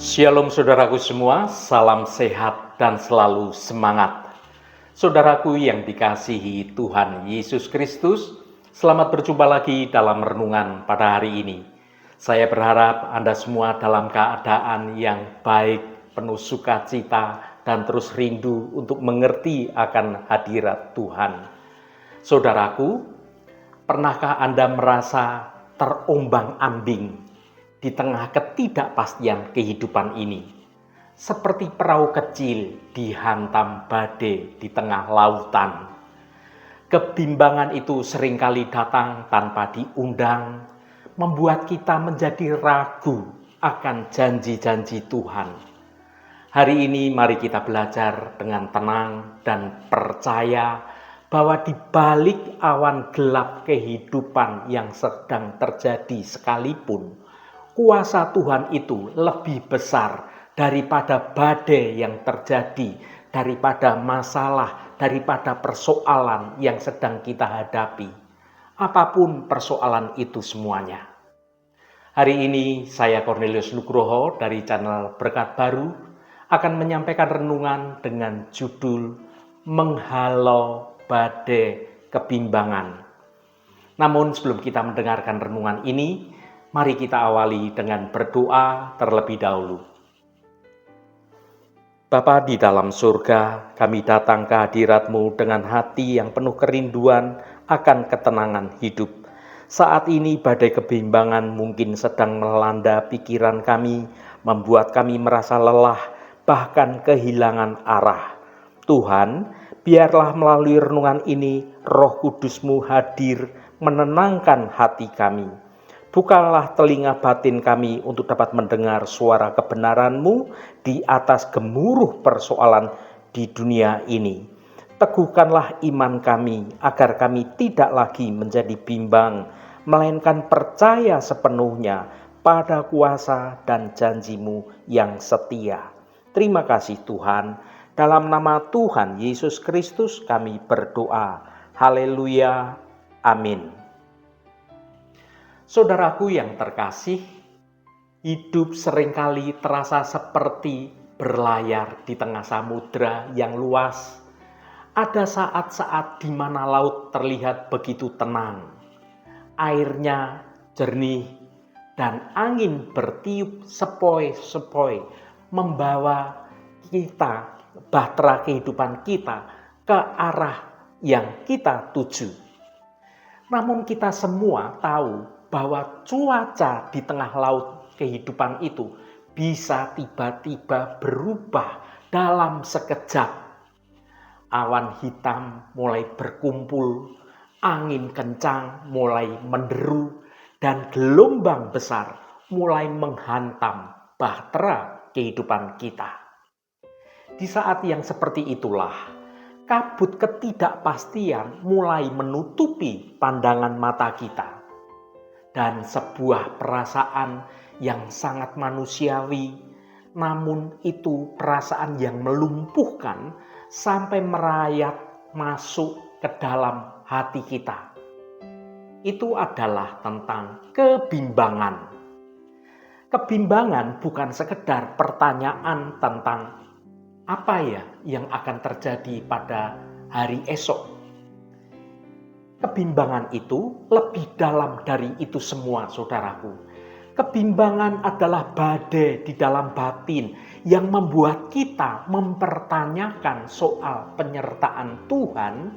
Shalom saudaraku semua, salam sehat dan selalu semangat. Saudaraku yang dikasihi Tuhan Yesus Kristus, selamat berjumpa lagi dalam renungan pada hari ini. Saya berharap Anda semua dalam keadaan yang baik, penuh sukacita, dan terus rindu untuk mengerti akan hadirat Tuhan. Saudaraku, pernahkah Anda merasa terombang-ambing di tengah ketidakpastian kehidupan ini? Seperti perahu kecil dihantam badai di tengah lautan. Kebimbangan itu seringkali datang tanpa diundang, membuat kita menjadi ragu akan janji-janji Tuhan. Hari ini mari kita belajar dengan tenang dan percaya bahwa di balik awan gelap kehidupan yang sedang terjadi sekalipun, kuasa Tuhan itu lebih besar daripada badai yang terjadi, daripada masalah, daripada persoalan yang sedang kita hadapi. Apapun persoalan itu semuanya. Hari ini saya Cornelius Nugroho dari channel Berkat Baru akan menyampaikan renungan dengan judul Menghalau Badai Kebimbangan. Namun sebelum kita mendengarkan renungan ini, mari kita awali dengan berdoa terlebih dahulu. Bapa di dalam surga, kami datang ke hadirat-Mu dengan hati yang penuh kerinduan akan ketenangan hidup. Saat ini badai kebimbangan mungkin sedang melanda pikiran kami, membuat kami merasa lelah, bahkan kehilangan arah. Tuhan, biarlah melalui renungan ini Roh Kudus-Mu hadir menenangkan hati kami. Bukalah telinga batin kami untuk dapat mendengar suara kebenaran-Mu di atas gemuruh persoalan di dunia ini. Teguhkanlah iman kami agar kami tidak lagi menjadi bimbang, melainkan percaya sepenuhnya pada kuasa dan janji-Mu yang setia. Terima kasih Tuhan. Dalam nama Tuhan Yesus Kristus kami berdoa. Haleluya. Amin. Saudaraku yang terkasih, hidup seringkali terasa seperti berlayar di tengah samudera yang luas. Ada saat-saat di mana laut terlihat begitu tenang, airnya jernih, dan angin bertiup sepoi-sepoi membawa kita, bahtera kehidupan kita, ke arah yang kita tuju. Namun kita semua tahu bahwa cuaca di tengah laut kehidupan itu bisa tiba-tiba berubah dalam sekejap. Awan hitam mulai berkumpul, angin kencang mulai menderu, dan gelombang besar mulai menghantam bahtera kehidupan kita. Di saat yang seperti itulah, kabut ketidakpastian mulai menutupi pandangan mata kita. Dan sebuah perasaan yang sangat manusiawi, namun itu perasaan yang melumpuhkan sampai merayap masuk ke dalam hati kita. Itu adalah tentang kebimbangan. Kebimbangan bukan sekedar pertanyaan tentang apa ya yang akan terjadi pada hari esok. Kebimbangan itu lebih dalam dari itu semua, saudaraku. Kebimbangan adalah badai di dalam batin yang membuat kita mempertanyakan soal penyertaan Tuhan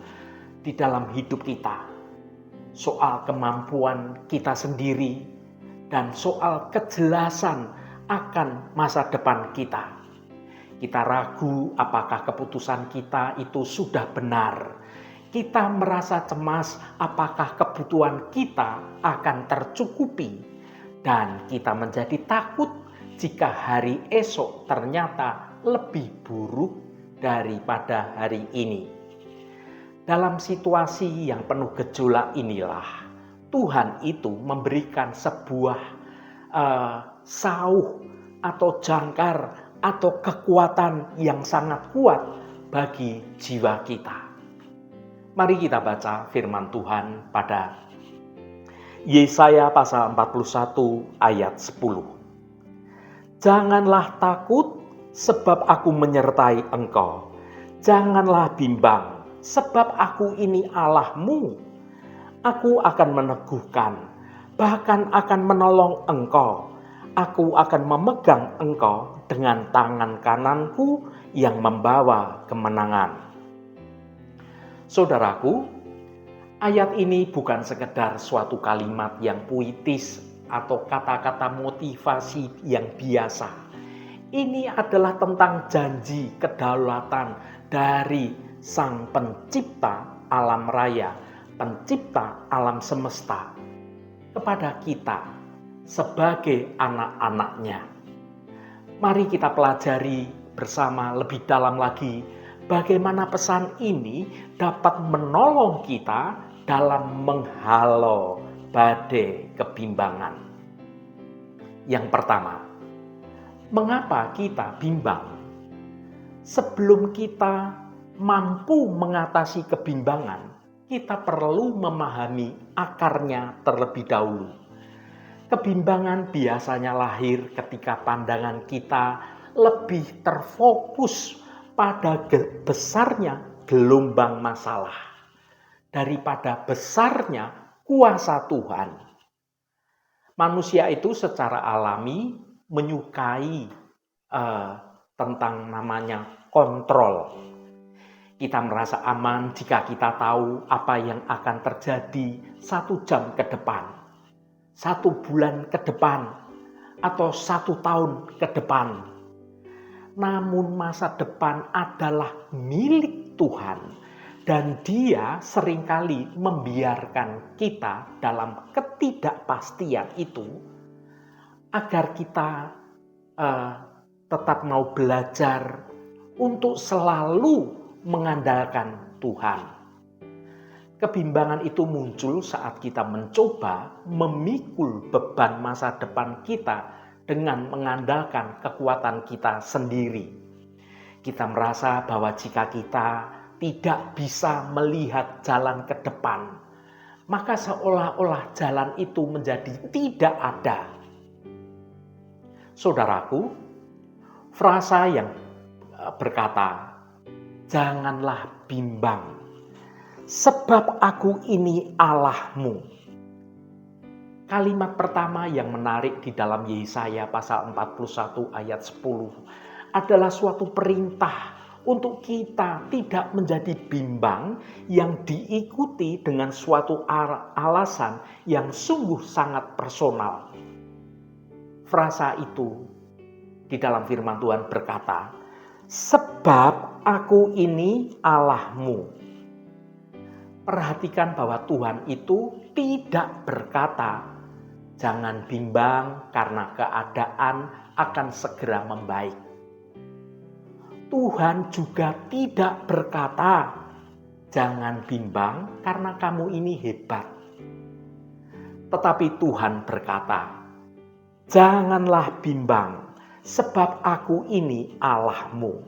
di dalam hidup kita. Soal kemampuan kita sendiri dan soal kejelasan akan masa depan kita. Kita ragu apakah keputusan kita itu sudah benar. Kita merasa cemas apakah kebutuhan kita akan tercukupi. Dan kita menjadi takut jika hari esok ternyata lebih buruk daripada hari ini. Dalam situasi yang penuh gejolak inilah, Tuhan itu memberikan sebuah sauh atau jangkar atau kekuatan yang sangat kuat bagi jiwa kita. Mari kita baca firman Tuhan pada Yesaya pasal 41 ayat 10. Janganlah takut, sebab aku menyertai engkau. Janganlah bimbang, sebab aku ini Allahmu. Aku akan meneguhkan, bahkan akan menolong engkau. Aku akan memegang engkau dengan tangan kananku yang membawa kemenangan. Saudaraku, ayat ini bukan sekedar suatu kalimat yang puitis atau kata-kata motivasi yang biasa. Ini adalah tentang janji kedaulatan dari Sang Pencipta alam raya, Pencipta alam semesta, kepada kita sebagai anak-anaknya. Mari kita pelajari bersama lebih dalam lagi bagaimana pesan ini dapat menolong kita dalam menghalau badai kebimbangan. Yang pertama, mengapa kita bimbang? Sebelum kita mampu mengatasi kebimbangan, kita perlu memahami akarnya terlebih dahulu. Kebimbangan biasanya lahir ketika pandangan kita lebih terfokus pada besarnya gelombang masalah daripada besarnya kuasa Tuhan. Manusia itu secara alami menyukai tentang namanya kontrol. Kita merasa aman jika kita tahu apa yang akan terjadi 1 jam ke depan, 1 bulan ke depan, atau 1 tahun ke depan. Namun masa depan adalah milik Tuhan. Dan Dia seringkali membiarkan kita dalam ketidakpastian itu agar kita tetap mau belajar untuk selalu mengandalkan Tuhan. Kebimbangan itu muncul saat kita mencoba memikul beban masa depan kita dengan mengandalkan kekuatan kita sendiri. Kita merasa bahwa jika kita tidak bisa melihat jalan ke depan, maka seolah-olah jalan itu menjadi tidak ada. Saudaraku, frasa yang berkata, "Janganlah bimbang, sebab aku ini Allahmu." Kalimat pertama yang menarik di dalam Yesaya pasal 41 ayat 10 adalah suatu perintah untuk kita tidak menjadi bimbang yang diikuti dengan suatu alasan yang sungguh sangat personal. Frasa itu di dalam firman Tuhan berkata, "Sebab aku ini Allahmu." Perhatikan bahwa Tuhan itu tidak berkata, "Jangan bimbang karena keadaan akan segera membaik." Tuhan juga tidak berkata, "Jangan bimbang karena kamu ini hebat." Tetapi Tuhan berkata, "Janganlah bimbang, sebab aku ini Allahmu."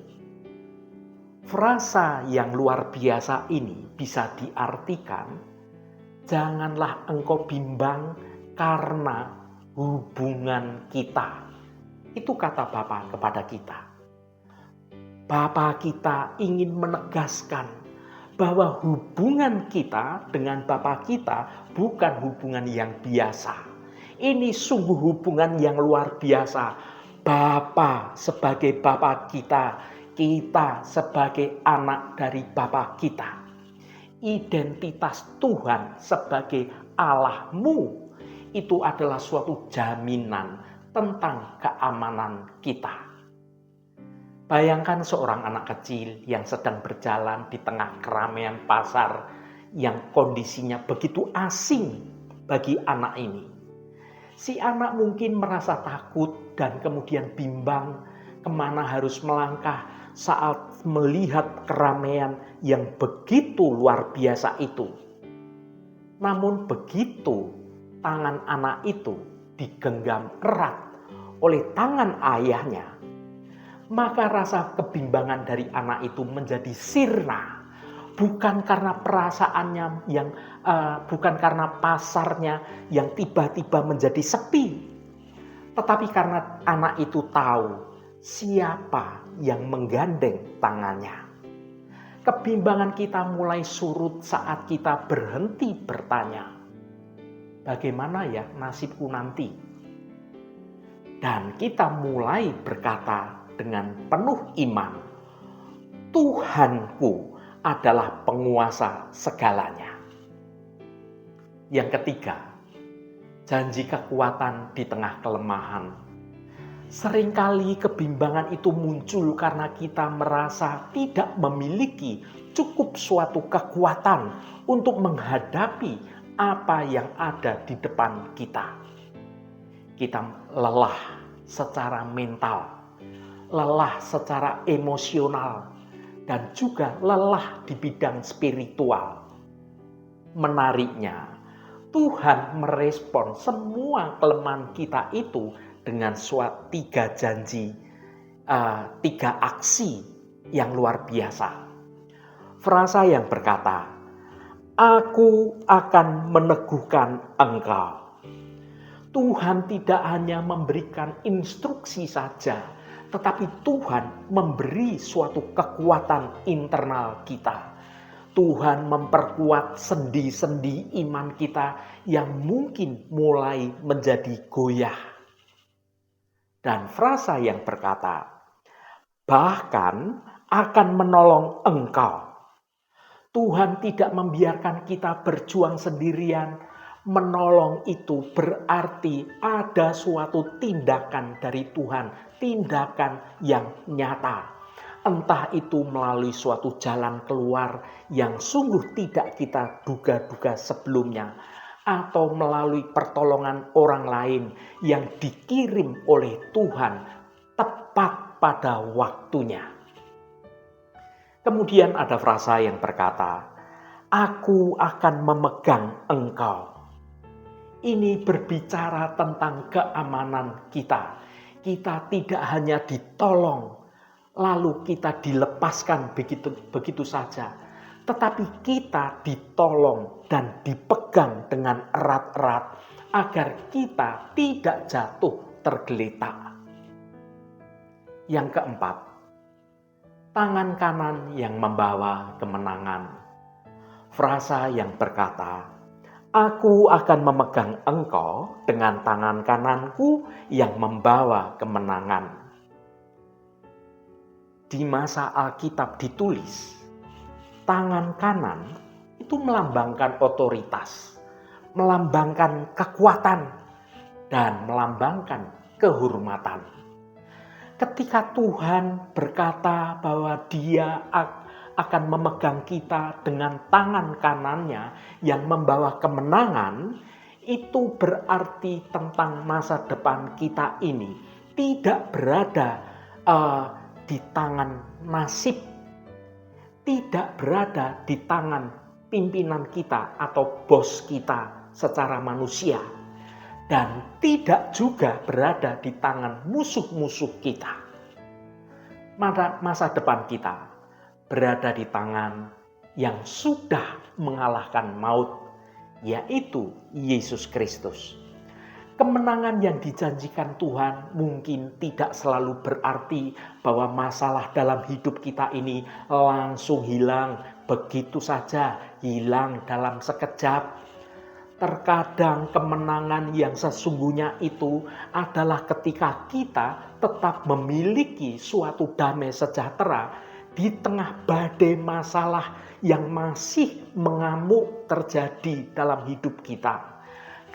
Frasa yang luar biasa ini bisa diartikan, janganlah engkau bimbang karena hubungan kita. Itu kata Bapa kepada kita. Bapa kita ingin menegaskan bahwa hubungan kita dengan Bapa kita bukan hubungan yang biasa. Ini sungguh hubungan yang luar biasa. Bapa sebagai Bapa kita, kita sebagai anak dari Bapa kita. Identitas Tuhan sebagai Allahmu itu adalah suatu jaminan tentang keamanan kita. Bayangkan seorang anak kecil yang sedang berjalan di tengah keramaian pasar yang kondisinya begitu asing bagi anak ini. Si anak mungkin merasa takut dan kemudian bimbang kemana harus melangkah saat melihat keramaian yang begitu luar biasa itu. Namun begitu tangan anak itu digenggam erat oleh tangan ayahnya, maka rasa kebimbangan dari anak itu menjadi sirna. Bukan karena perasaannya bukan karena pasarnya yang tiba-tiba menjadi sepi. Tetapi karena anak itu tahu siapa yang menggandeng tangannya, kebimbangan kita mulai surut saat kita berhenti bertanya, bagaimana ya nasibku nanti? Dan kita mulai berkata dengan penuh iman, Tuhanku adalah penguasa segalanya. Yang ketiga, janji kekuatan di tengah kelemahan. Seringkali kebimbangan itu muncul karena kita merasa tidak memiliki cukup suatu kekuatan untuk menghadapi apa yang ada di depan kita. Kita lelah secara mental, lelah secara emosional, dan juga lelah di bidang spiritual. Menariknya, Tuhan merespon semua kelemahan kita itu dengan suatu 3 janji, 3 aksi yang luar biasa. Frasa yang berkata, Aku akan meneguhkan engkau. Tuhan tidak hanya memberikan instruksi saja, tetapi Tuhan memberi suatu kekuatan internal kita. Tuhan memperkuat sendi-sendi iman kita yang mungkin mulai menjadi goyah. Dan frasa yang berkata, bahkan akan menolong engkau. Tuhan tidak membiarkan kita berjuang sendirian. Menolong itu berarti ada suatu tindakan dari Tuhan, tindakan yang nyata. Entah itu melalui suatu jalan keluar yang sungguh tidak kita duga-duga sebelumnya, atau melalui pertolongan orang lain yang dikirim oleh Tuhan tepat pada waktunya. Kemudian ada frasa yang berkata, Aku akan memegang engkau. Ini berbicara tentang keamanan kita. Kita tidak hanya ditolong, lalu kita dilepaskan begitu saja. Tetapi kita ditolong dan dipegang dengan erat-erat agar kita tidak jatuh tergeletak. Yang keempat, tangan kanan yang membawa kemenangan. Frasa yang berkata, Aku akan memegang engkau dengan tangan kananku yang membawa kemenangan. Di masa Alkitab ditulis, tangan kanan itu melambangkan otoritas, melambangkan kekuatan, dan melambangkan kehormatan. Ketika Tuhan berkata bahwa Dia akan memegang kita dengan tangan kanannya yang membawa kemenangan, itu berarti tentang masa depan kita ini tidak berada di tangan nasib, tidak berada di tangan pimpinan kita atau bos kita secara manusia, dan tidak juga berada di tangan musuh-musuh kita. Masa depan kita berada di tangan yang sudah mengalahkan maut, yaitu Yesus Kristus. Kemenangan yang dijanjikan Tuhan mungkin tidak selalu berarti bahwa masalah dalam hidup kita ini langsung hilang, begitu saja hilang dalam sekejap. Terkadang kemenangan yang sesungguhnya itu adalah ketika kita tetap memiliki suatu damai sejahtera di tengah badai masalah yang masih mengamuk terjadi dalam hidup kita.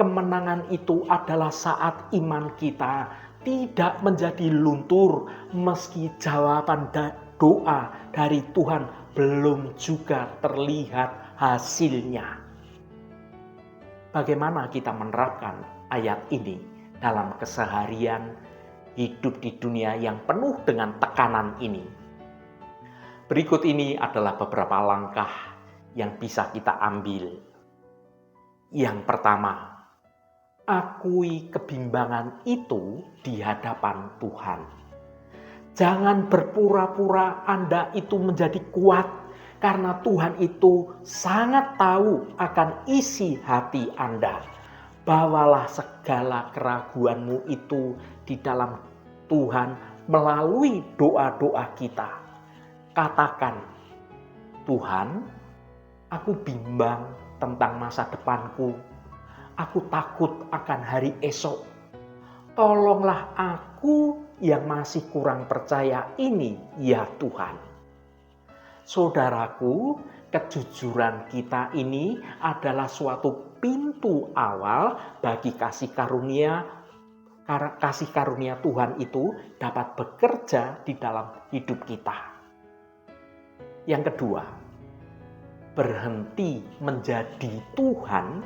Kemenangan itu adalah saat iman kita tidak menjadi luntur meski jawaban doa dari Tuhan belum juga terlihat hasilnya. Bagaimana kita menerapkan ayat ini dalam keseharian hidup di dunia yang penuh dengan tekanan ini? Berikut ini adalah beberapa langkah yang bisa kita ambil. Yang pertama, akui kebimbangan itu di hadapan Tuhan. Jangan berpura-pura Anda itu menjadi kuat, karena Tuhan itu sangat tahu akan isi hati Anda. bawalah segala keraguanmu itu di dalam Tuhan melalui doa-doa kita. Katakan, Tuhan, aku bimbang tentang masa depanku. Aku takut akan hari esok. Tolonglah aku yang masih kurang percaya ini, ya Tuhan. Saudaraku, kejujuran kita ini adalah suatu pintu awal bagi kasih karunia Tuhan itu dapat bekerja di dalam hidup kita. Yang kedua, berhenti menjadi Tuhan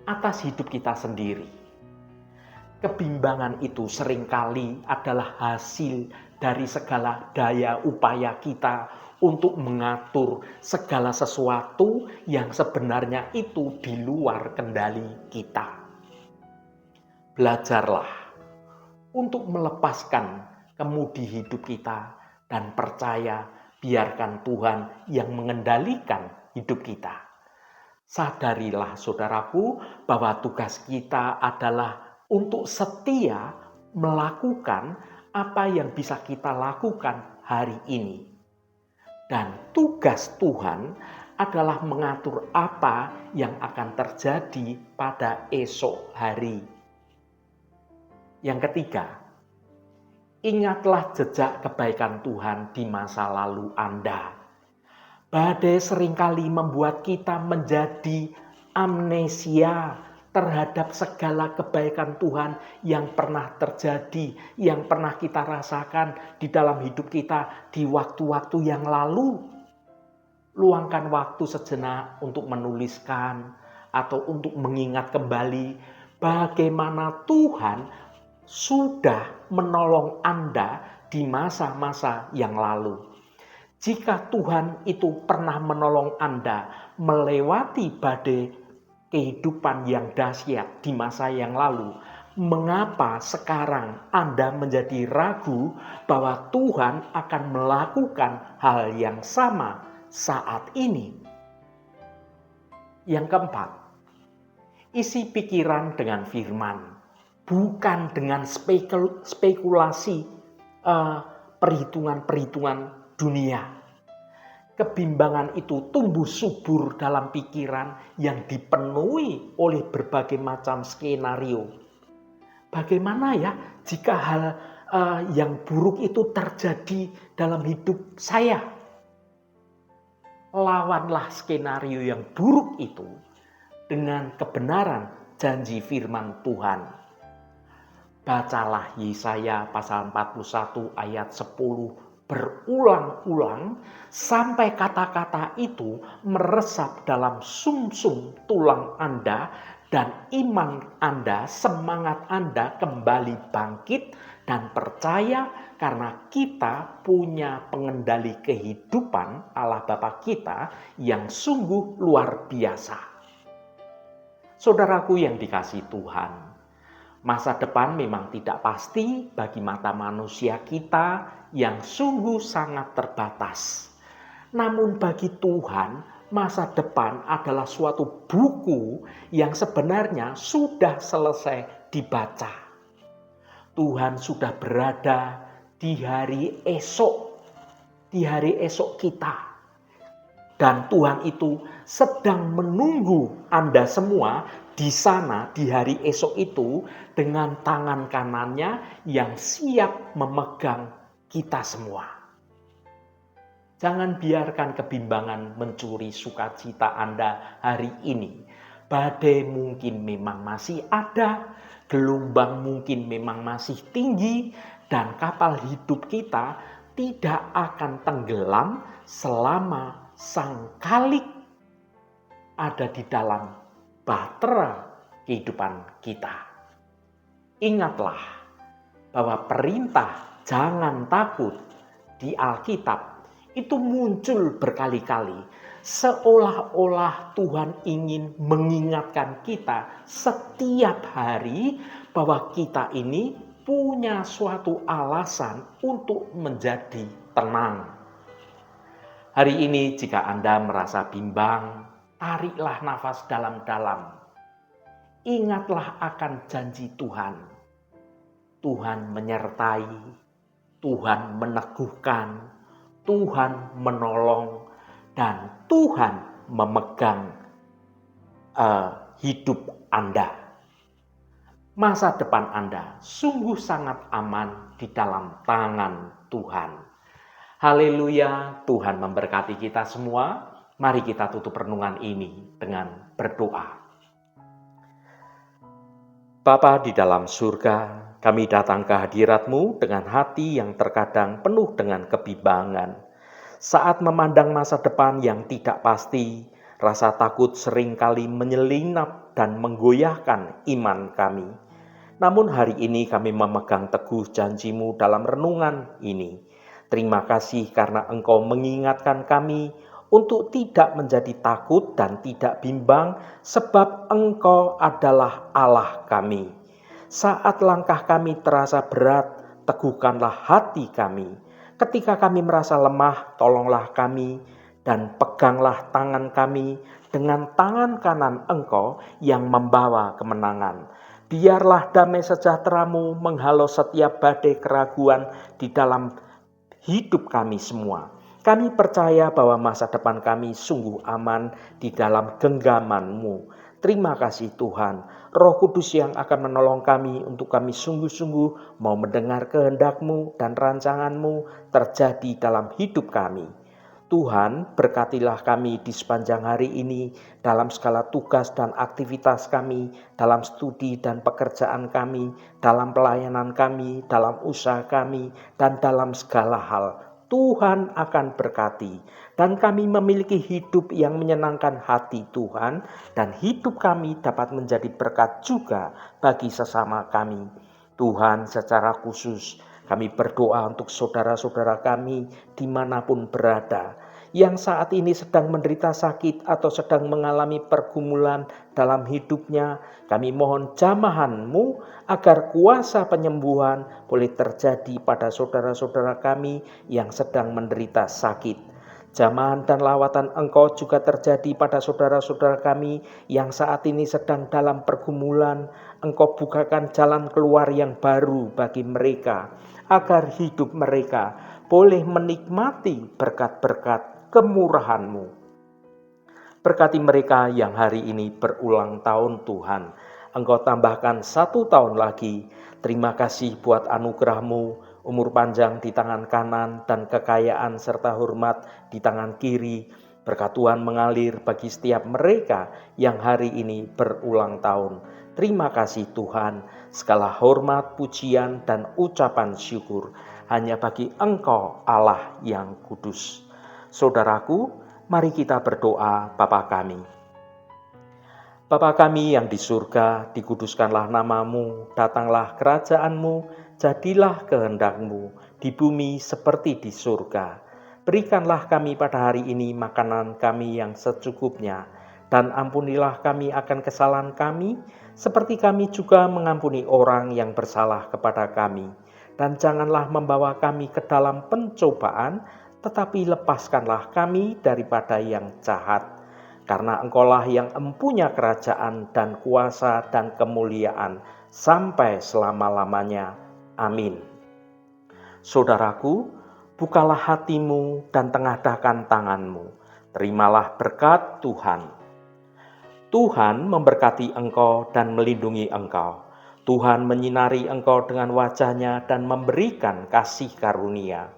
atas hidup kita sendiri. Kebimbangan itu seringkali adalah hasil dari segala daya upaya kita untuk mengatur segala sesuatu yang sebenarnya itu di luar kendali kita. Belajarlah untuk melepaskan kemudi hidup kita dan percaya biarkan Tuhan yang mengendalikan hidup kita. Sadarilah saudaraku bahwa tugas kita adalah untuk setia melakukan apa yang bisa kita lakukan hari ini. Dan tugas Tuhan adalah mengatur apa yang akan terjadi pada esok hari. Yang ketiga, ingatlah jejak kebaikan Tuhan di masa lalu Anda. Badai seringkali membuat kita menjadi amnesia terhadap segala kebaikan Tuhan yang pernah terjadi, yang pernah kita rasakan di dalam hidup kita di waktu-waktu yang lalu. Luangkan waktu sejenak untuk menuliskan atau untuk mengingat kembali bagaimana Tuhan sudah menolong Anda di masa-masa yang lalu. Jika Tuhan itu pernah menolong Anda melewati badai kehidupan yang dahsyat di masa yang lalu, mengapa sekarang Anda menjadi ragu bahwa Tuhan akan melakukan hal yang sama saat ini? Yang keempat, isi pikiran dengan firman, bukan dengan spekulasi perhitungan-perhitungan dunia. Kebimbangan itu tumbuh subur dalam pikiran yang dipenuhi oleh berbagai macam skenario. Bagaimana ya jika hal yang buruk itu terjadi dalam hidup saya? Lawanlah skenario yang buruk itu dengan kebenaran janji firman Tuhan. Bacalah Yesaya pasal 41 ayat 10 berulang-ulang sampai kata-kata itu meresap dalam sumsum tulang Anda dan iman Anda, semangat Anda kembali bangkit dan percaya karena kita punya pengendali kehidupan Allah Bapa kita yang sungguh luar biasa. Saudaraku yang dikasihi Tuhan, masa depan memang tidak pasti bagi mata manusia kita yang sungguh sangat terbatas. Namun bagi Tuhan, masa depan adalah suatu buku yang sebenarnya sudah selesai dibaca. Tuhan sudah berada di hari esok kita. Dan Tuhan itu sedang menunggu Anda semua di sana di hari esok itu dengan tangan kanannya yang siap memegang kita semua. Jangan biarkan kebimbangan mencuri sukacita Anda hari ini. Badai mungkin memang masih ada, gelombang mungkin memang masih tinggi, dan kapal hidup kita tidak akan tenggelam selama sang Khalik ada di dalam bahtera kehidupan kita. Ingatlah bahwa perintah jangan takut di Alkitab itu muncul berkali-kali seolah-olah Tuhan ingin mengingatkan kita setiap hari bahwa kita ini punya suatu alasan untuk menjadi tenang. Hari ini jika Anda merasa bimbang, tariklah nafas dalam-dalam. ingatlah akan janji Tuhan. Tuhan menyertai, Tuhan meneguhkan, Tuhan menolong, dan Tuhan memegang hidup Anda. Masa depan Anda sungguh sangat aman di dalam tangan Tuhan. Haleluya, Tuhan memberkati kita semua. Mari kita tutup renungan ini dengan berdoa. Bapa di dalam surga, kami datang ke hadirat-Mu dengan hati yang terkadang penuh dengan kebimbangan. Saat memandang masa depan yang tidak pasti, rasa takut seringkali menyelinap dan menggoyahkan iman kami. Namun hari ini kami memegang teguh janji-Mu dalam renungan ini. Terima kasih karena Engkau mengingatkan kami untuk tidak menjadi takut dan tidak bimbang, sebab Engkau adalah Allah kami. Saat langkah kami terasa berat, teguhkanlah hati kami. Ketika kami merasa lemah, tolonglah kami, dan peganglah tangan kami dengan tangan kanan Engkau yang membawa kemenangan. Biarlah damai sejahtera-Mu menghalau setiap badai keraguan di dalam hidup kami semua. Kami percaya bahwa masa depan kami sungguh aman di dalam genggaman-Mu. Terima kasih Tuhan, Roh Kudus yang akan menolong kami untuk kami sungguh-sungguh mau mendengar kehendak-Mu dan rancangan-Mu terjadi dalam hidup kami. Tuhan, berkatilah kami di sepanjang hari ini dalam segala tugas dan aktivitas kami, dalam studi dan pekerjaan kami, dalam pelayanan kami, dalam usaha kami, dan dalam segala hal. Tuhan akan berkati, dan kami memiliki hidup yang menyenangkan hati Tuhan, dan hidup kami dapat menjadi berkat juga bagi sesama kami. Tuhan, secara khusus kami berdoa untuk saudara-saudara kami dimanapun berada, yang saat ini sedang menderita sakit atau sedang mengalami pergumulan dalam hidupnya. Kami mohon jamahan-Mu agar kuasa penyembuhan boleh terjadi pada saudara-saudara kami yang sedang menderita sakit. Jamahan dan lawatan Engkau juga terjadi pada saudara-saudara kami yang saat ini sedang dalam pergumulan. Engkau bukakan jalan keluar yang baru bagi mereka, agar hidup mereka boleh menikmati berkat-berkat kemurahan-Mu. Berkati mereka yang hari ini berulang tahun Tuhan. Engkau tambahkan 1 tahun lagi. Terima kasih buat anugerah-Mu, umur panjang di tangan kanan dan kekayaan serta hormat di tangan kiri. Berkat Tuhan mengalir bagi setiap mereka yang hari ini berulang tahun. Terima kasih Tuhan, segala hormat, pujian, dan ucapan syukur hanya bagi Engkau Allah yang kudus. Saudaraku, mari kita berdoa. Bapa kami. Bapa kami yang di surga, dikuduskanlah nama-Mu, datanglah kerajaan-Mu, jadilah kehendak-Mu di bumi seperti di surga. Berikanlah kami pada hari ini makanan kami yang secukupnya, dan ampunilah kami akan kesalahan kami, seperti kami juga mengampuni orang yang bersalah kepada kami. Dan janganlah membawa kami ke dalam pencobaan, tetapi lepaskanlah kami daripada yang jahat. Karena Engkaulah yang empunya kerajaan dan kuasa dan kemuliaan sampai selama-lamanya. Amin. Saudaraku, bukalah hatimu dan tengadahkan tanganmu. Terimalah berkat Tuhan. Tuhan memberkati engkau dan melindungi engkau. Tuhan menyinari engkau dengan wajah-Nya dan memberikan kasih karunia.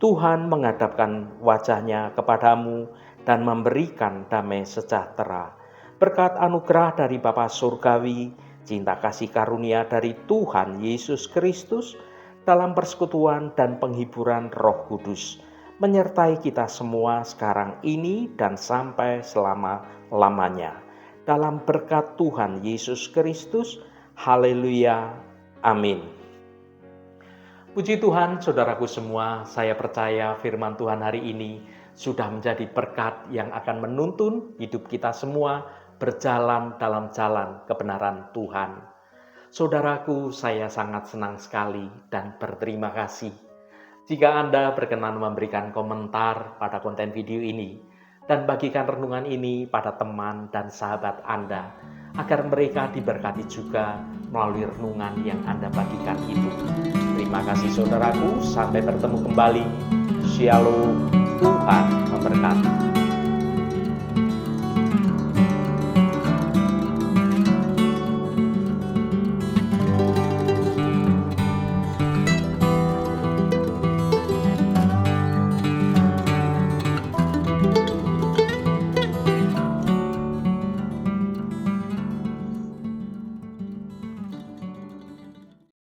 Tuhan menghadapkan wajah-Nya kepadamu dan memberikan damai sejahtera. Berkat anugerah dari Bapa Surgawi, cinta kasih karunia dari Tuhan Yesus Kristus, dalam persekutuan dan penghiburan Roh Kudus, menyertai kita semua sekarang ini dan sampai selama-lamanya. Dalam berkat Tuhan Yesus Kristus, haleluya, amin. Puji Tuhan, saudaraku semua, saya percaya firman Tuhan hari ini sudah menjadi berkat yang akan menuntun hidup kita semua berjalan dalam jalan kebenaran Tuhan. Saudaraku, saya sangat senang sekali dan berterima kasih jika Anda berkenan memberikan komentar pada konten video ini dan bagikan renungan ini pada teman dan sahabat Anda, agar mereka diberkati juga melalui renungan yang Anda bagikan itu. Terima kasih saudaraku, sampai bertemu kembali. Shalom, Tuhan memberkati.